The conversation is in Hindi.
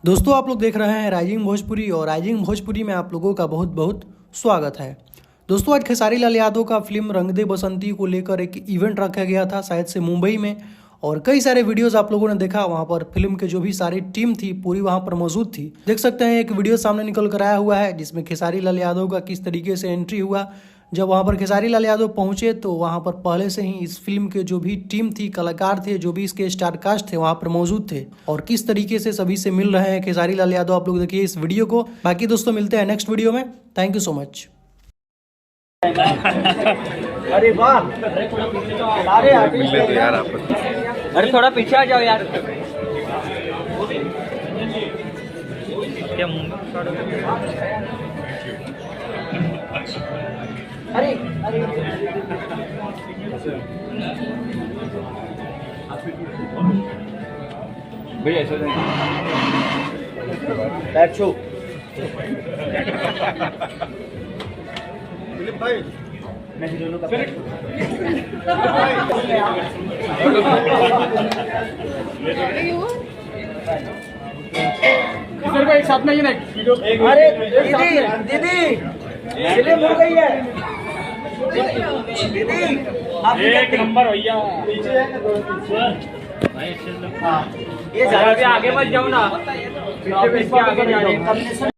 दोस्तों आप लोग देख रहे हैं राइजिंग भोजपुरी और राइजिंग भोजपुरी में आप लोगों का बहुत बहुत स्वागत है। दोस्तों आज खेसारी लाल यादव का फिल्म रंग दे बसंती को लेकर एक इवेंट रखा गया था शायद से मुंबई में, और कई सारे वीडियोस आप लोगों ने देखा। वहां पर फिल्म के जो भी सारी टीम थी पूरी वहां पर मौजूद थी। देख सकते हैं एक वीडियो सामने निकल कर आया हुआ है जिसमें खेसारी लाल यादव का किस तरीके से एंट्री हुआ। जब वहां पर खेसारी लाल यादव पहुंचे तो वहां पर पहले से ही इस फिल्म के जो भी टीम थी, कलाकार थे, जो भी इसके स्टार कास्ट थे वहां पर मौजूद थे, और किस तरीके से सभी से मिल रहे हैं खेसारी लाल यादव। आप लोग देखिए इस वीडियो को। बाकी दोस्तों मिलते हैं नेक्स्ट वीडियो में। Thank you so much. अरे वाह, अरे यार आप अरे थोड़ा पीछे आ जाओ यार। क्या अरे भैया ऐसा बैठो भाई, नहीं दोनों का इधर को एक साथ में ही नहीं। अरे दीदी दीदी दिल्ली मुड़ गई है दीदी। आप एक नंबर भैया। ये आगे मत जाओ ना, आगे जा रहे हैं।